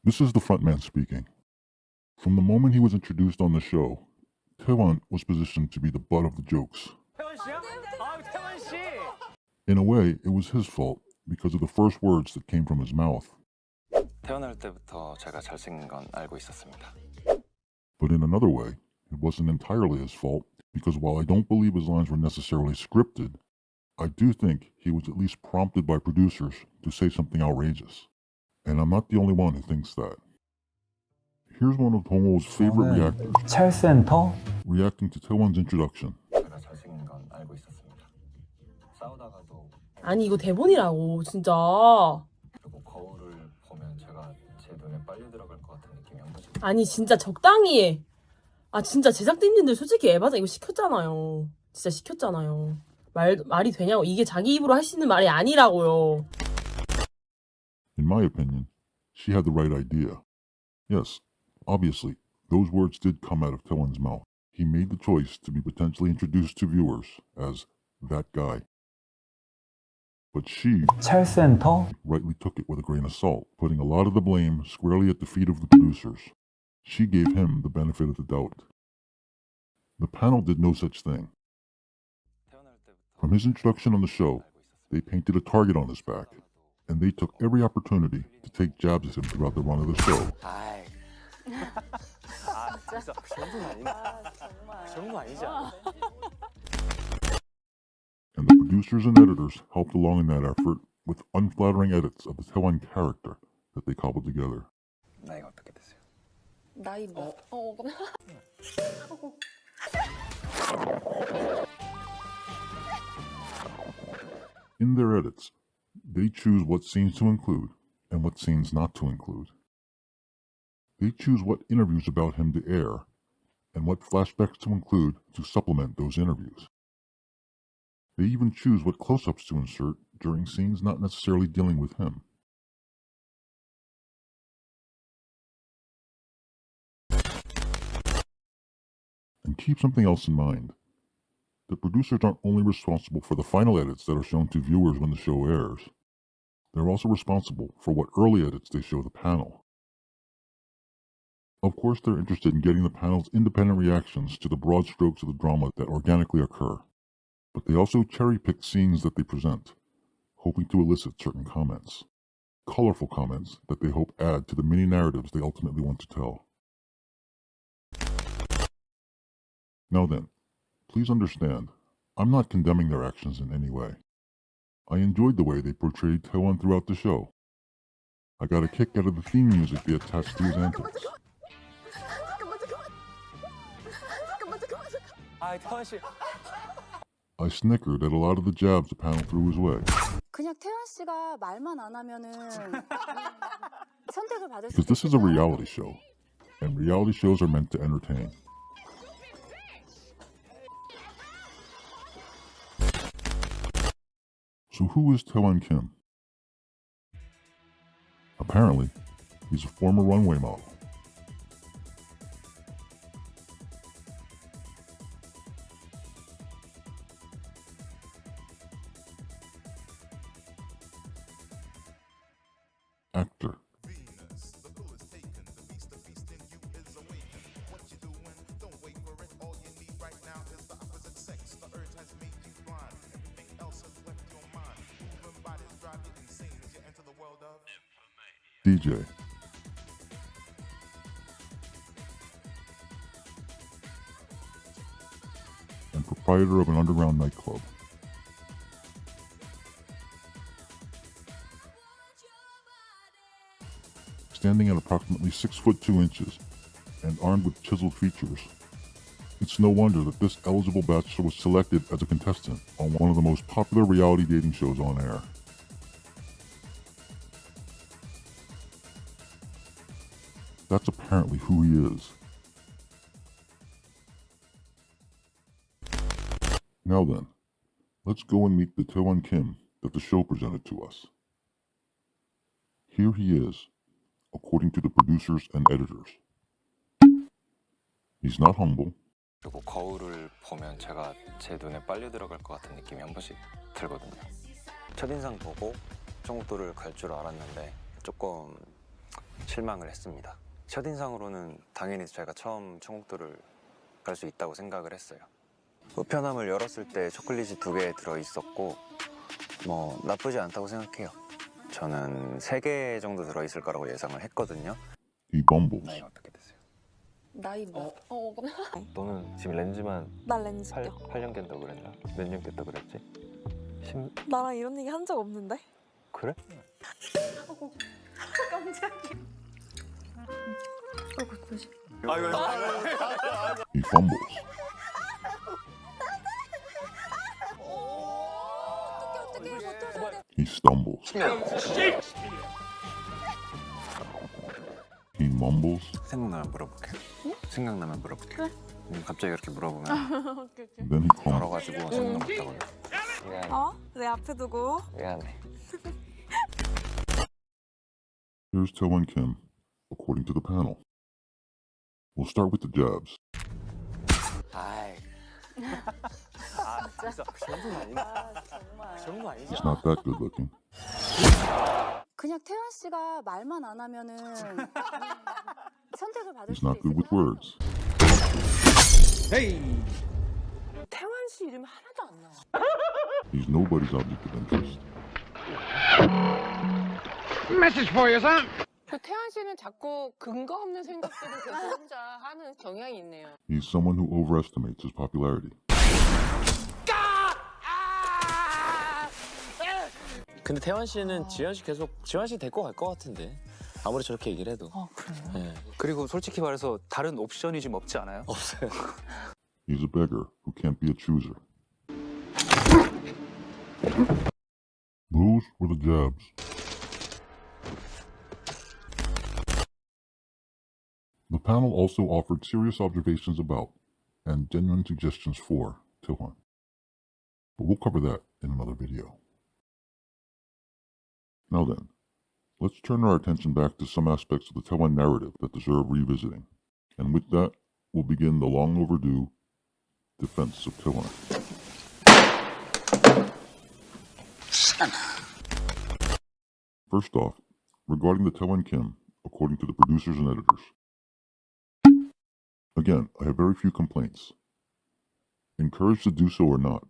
This is the frontman speaking. From the moment he was introduced on the show, Tae-hwan was positioned to be the butt of the jokes. In a way, it was his fault because of the first words that came from his mouth. 태어날 때부터 제가 잘생긴 건 알고 있었습니다. But in another way, it wasn't entirely his fault because while I don't believe his lines were necessarily scripted, I do think he was at least prompted by producers to say something outrageous. And I'm not the only one who thinks that. Here's one of Dongho's favorite reactors 찰스엔터? reacting to Tae-hwan's introduction. 제가 잘생긴 건 알고 있었습니다. 싸우다가도 아니 이거 대본이라고 진짜. 그리고 거울을 보면 제가 제 눈에 빨려 들어갈 것 같은 느낌이 한 번씩. 아니 진짜 적당히 해. 아 진짜 제작진님들 솔직히 에바장 이거 시켰잖아요. 진짜 시켰잖아요. 말이 되냐고. 이게 자기 입으로 할 수 있는 말이 아니라고요. In my opinion, she had the right idea. Yes, obviously, those words did come out of Tae-hwan's mouth. He made the choice to be potentially introduced to viewers as that guy. But she 찰스엔터? rightly took it with a grain of salt, putting a lot of the blame squarely at the feet of the producers. She gave him the benefit of the doubt. The panel did no such thing. From his introduction on the show, they painted a target on his back, and they took every opportunity to take jabs at him throughout the run of the show. 진짜 그 정도는 아닌데. 그 정도 아니지 않아? And the producers and editors helped along in that effort with unflattering edits of the Tehwan character that they cobbled together. 나이가 어떻게 되세요? 나이 뭐? In their edits, they choose what scenes to include and what scenes not to include. They choose what interviews about him to air and what flashbacks to include to supplement those interviews. They even choose what close-ups to insert during scenes not necessarily dealing with him. And keep something else in mind. The producers aren't only responsible for the final edits that are shown to viewers when the show airs. They're also responsible for what early edits they show the panel. Of course, they're interested in getting the panel's independent reactions to the broad strokes of the drama that organically occur. But they also cherry-pick scenes that they present, hoping to elicit certain comments. Colorful comments that they hope add to the mini-narratives they ultimately want to tell. Now then, please understand, I'm not condemning their actions in any way. I enjoyed the way they portrayed Tae-hwan throughout the show. I got a kick out of the theme music they attached to his antics. I snickered at a lot of the jabs the panel threw his way. 그냥 태연 씨가 말만 안 하면은 선택을 받을 수 Because this is a 있겠다. reality show, and reality shows are meant to entertain. So who is Te-hwan Kim? Apparently, he's a former runway model. Actor. DJ. And proprietor of an underground nightclub. Standing at approximately 6'2" and armed with chiseled features, it's no wonder that this eligible bachelor was selected as a contestant on one of the most popular reality dating shows on air. That's apparently who he is. Now then, let's go and meet the Te-hwan Kim that the show presented to us. Here he is, according to the producers and editors. He's not humble. 그리고 거울을 보면 제가 제 눈에 빨려 들어갈 것 같은 느낌이 한 번씩 들거든요. 첫인상 보고 정도를 갈 줄 알았는데 조금 실망을 했습니다. 첫인상으로는 당연히 제가 처음 천국도를 갈 수 있다고 생각을 했어요. 우편함을 열었을 때 초콜릿이 2개 들어있었고 뭐 나쁘지 않다고 생각해요. 저는 3개 정도 들어있을 거라고 예상을 했거든요. He bumbles. 나이가 어떻게 되세요? 나이 몇? 너는 지금 렌즈만 나 렌즈 껴. 8년 꼈다고 그랬나? 몇 년 꼈다고 그랬지? 나랑 이런 얘기 한 적 없는데? 그래? He fumbles. He stumbles. He mumbles. 생각나면 물어볼게요. 생각나면 물어볼게요. 갑자기 이렇게 물어보면 Then he clumps. 걸어가지고 생각 못하거든. 미안해. 내 앞에 두고. 미안해. Here's Te-hwan Kim, according to the panel. We'll start with the jabs. 아이. 진짜 그 정도는 아닌가? 그 정도 아니지. He's not that good looking. 그냥 태환 씨가 말만 안 하면은 선택을 받을 He's 수도 not good with 있을까요? words. 태환 씨 이름 하나도 안 나와. He's nobody's object of interest. 그 태환 씨는 자꾸 근거 없는 생각들을 계속 혼자 하는 경향이 있네요. He's someone who overestimates his popularity. 근데 태환 씨는 지현 씨 계속 지현 씨 데리고 갈 것 같은데 아무리 저렇게 얘기를 해도. 그래요? 네. 그리고 솔직히 말해서 다른 옵션이 좀 없지 않아요? 없어요. He's a beggar who can't be a chooser. Those were the jabs. The panel also offered serious observations about and genuine suggestions for Te-hwan. But we'll cover that in another video. Now then, let's turn our attention back to some aspects of the Te-hwan narrative that deserve revisiting. And with that, we'll begin the long overdue defense of Te-hwan. First off, regarding the Te-hwan Kim, according to the producers and editors. Again, I have very few complaints. Encouraged to do so or not,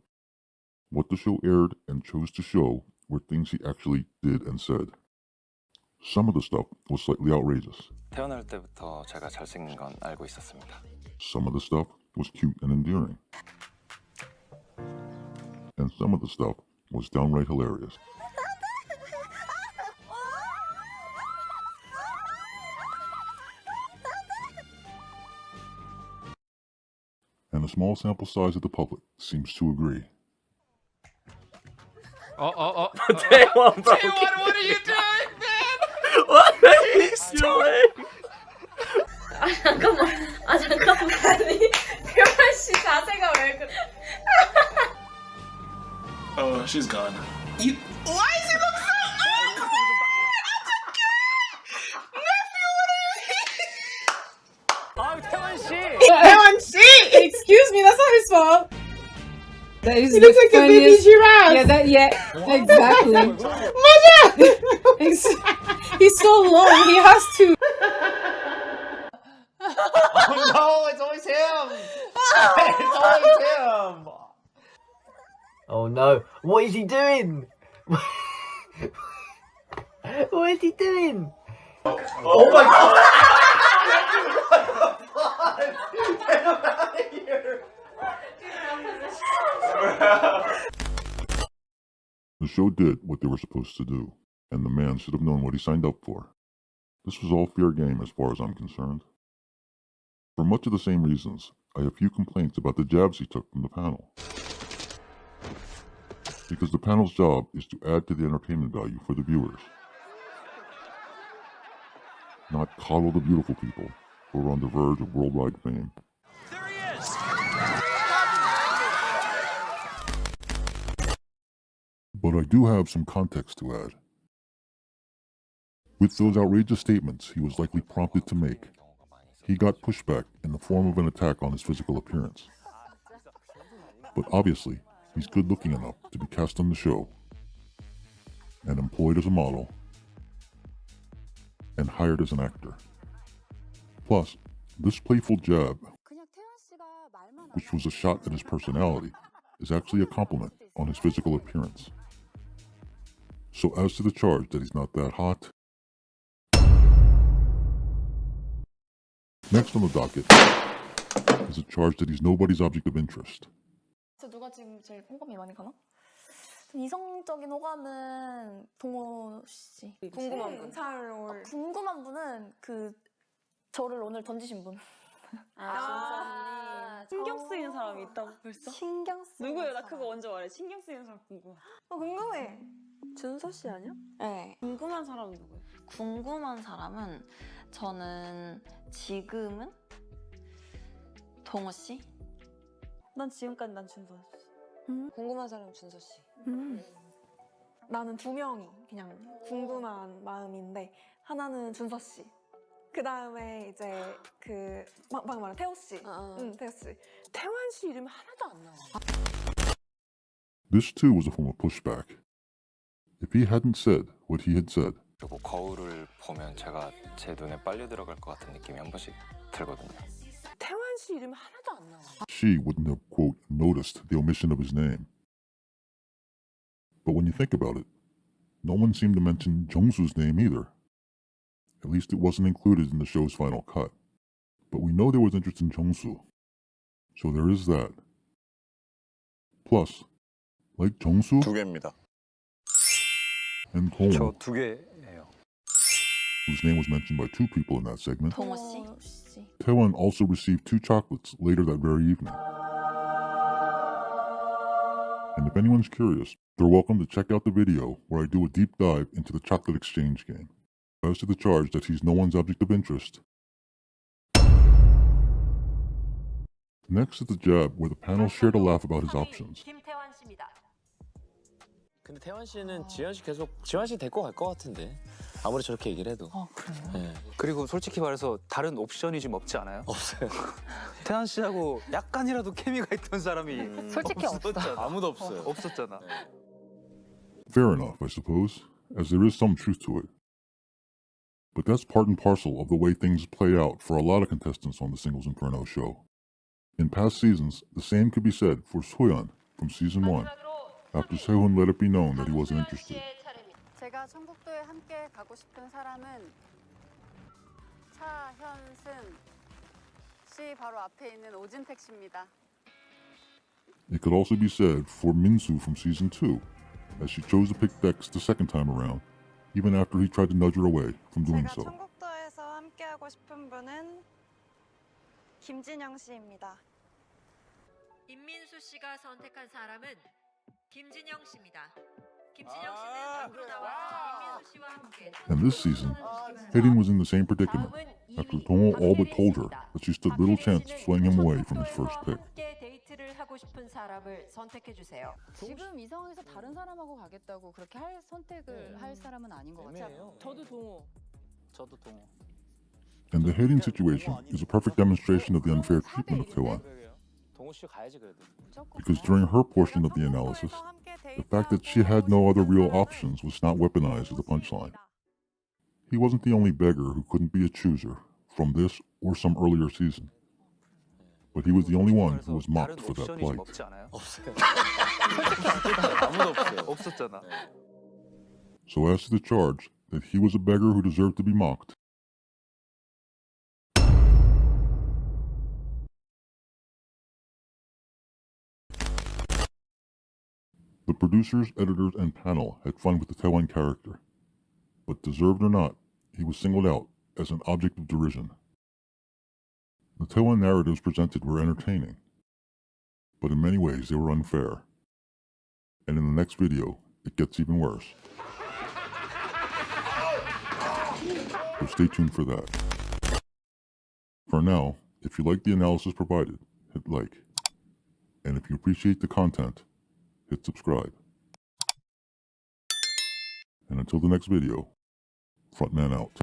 what the show aired and chose to show were things he actually did and said. Some of the stuff was slightly outrageous. 태어날 때부터 제가 잘생긴 건 알고 있었습니다. Some of the stuff was cute and endearing. And some of the stuff was downright hilarious. And a small sample size of the public seems to agree. 태환, what are you doing, man? What are you doing? 잠깐만. 아니, 태환 씨 자세가 왜 그래? Oh, she's gone. Why is he look so 태환 씨. 태환 씨! Excuse me, that's not his fault. That is He looks like a baby giraffe. Yeah, exactly. He's so long, he has to. Oh no, it's always him! It's always him! Oh no! What is he doing? What is he doing? Oh my god! Get him out of here! The show did what they were supposed to do, and the man should have known what he signed up for. This was all fair game as far as I'm concerned. For much of the same reasons, I have few complaints about the jabs he took from the panel. Because the panel's job is to add to the entertainment value for the viewers. Not coddle the beautiful people who are on the verge of worldwide fame. There he is! But I do have some context to add. With those outrageous statements he was likely prompted to make, he got pushback in the form of an attack on his physical appearance. But obviously, he's good looking enough to be cast on the show and employed as a model. and hired as an actor. Plus, this playful jab, 그냥 태연 씨가 말만 which was a shot at his personality, is actually a compliment on his physical appearance. So as to the charge that he's not that hot, next on the docket is a charge that he's nobody's object of interest. 누가 지금 제일 호감이 많이 가나? 이성적인 호감은 동호 씨. 궁금한 분. 잘 어울. 궁금한 분은 그 저를 오늘 던지신 분. 신경 쓰이는 사람이 있다고 벌써? 신경 쓰이는 누구예요? 나 사람. 그거 먼저 말해. 신경 쓰이는 사람 궁금해. 궁금해. 준서 씨 아니야? 네. 궁금한 사람은 누구예요? 궁금한 사람은 저는 지금은 동호 씨? 난 지금까지 난 준서 씨. 궁금한 사람 준서 씨. 나는 두 명이 그냥 궁금한 마음인데 하나는 준서 씨. 그 다음에 이제 그 방금 말한 태호 씨. 태호 씨. 태환 씨 이름이 하나도 안 나와. This too was a form of pushback. If he hadn't said what he had said, 그리고 거울을 보면 제가 제 눈에 빨려 들어갈 것 같은 느낌이 한 번씩 들거든요. 태환 씨 이름이 하나도 안 나와. she wouldn't have, quote, noticed the omission of his name. But when you think about it, no one seemed to mention Jung-soo's name either. At least it wasn't included in the show's final cut. But we know there was interest in Jung-soo, so there is that. Plus, like Jung-soo 두 개입니다. and Taina, 저 두 개예요. whose name was mentioned by two people in that segment, 동호 씨? Tae-hwan also received 2 chocolates later that very evening. And if anyone's curious, they're welcome to check out the video where I do a deep dive into the chocolate exchange game. As to the charge that he's no one's object of interest, next is the jab where the panel shared a laugh about his options. 김태환 씨입니다. 근데 태환 씨는 지현 씨 계속 지현 씨 데리고 갈 것 같은데 아무리 저렇게 얘기를 해도. 그래요? 네. 그리고 솔직히 말해서 다른 옵션이 좀 없지 않아요? 없어요. 태환 씨하고 약간이라도 케미가 있던 사람이 솔직히 없었잖아. 아무도 없어요. 없었잖아. Fair enough, I suppose, as there is some truth to it. But that's part and parcel of the way things play out for a lot of contestants on the Singles Inferno show. In past seasons, the same could be said for So-yeon from season 1, after Seo-yeon let it be known that he wasn't interested. 제가 천국도에 함께 가고 싶은 사람은 차현승 씨 바로 앞에 있는 오진택 씨입니다. It could also be said for Min-soo from season 2, as she chose to pick Dex the second time around, even after he tried to nudge her away from doing so. 천국도에서 함께 하고 싶은 분은 김진영 씨입니다. 임민수 씨가 선택한 사람은 김진영 씨입니다. 김진영 씨는 밖으로 나와서 임민수 씨와 함께. And this season, Hae-lin was in the same predicament after Dong all but told her that she stood little chance of swaying him away from his first pick. 함께 데이트를 하고 싶은 사람을 선택해 주세요. 지금 이 상황에서 다른 사람하고 가겠다고 그렇게 할 선택을 할 사람은 아닌 것 같아요. 저도 동호. 저도 동호. And the Hae-lin situation is a perfect demonstration of the unfair treatment of Tae-hwan. 동호 씨 가야지 그래도. Because during her portion of the analysis, the fact that she had no other real options was not weaponized as a punchline. He wasn't the only beggar who couldn't be a chooser from this or some earlier season. But he was the only one who was mocked for that plight. 없지 않아요? 없어요. 아무도 없어요. 없었잖아. So as to the charge that he was a beggar who deserved to be mocked, the producers, editors, and panel had fun with the Tehwan character. But deserved or not, he was singled out as an object of derision. The Tehwan narratives presented were entertaining, but in many ways they were unfair. And in the next video, it gets even worse. So stay tuned for that. For now, if you like the analysis provided, hit like. And if you appreciate the content, hit subscribe. And until the next video, Frontman out.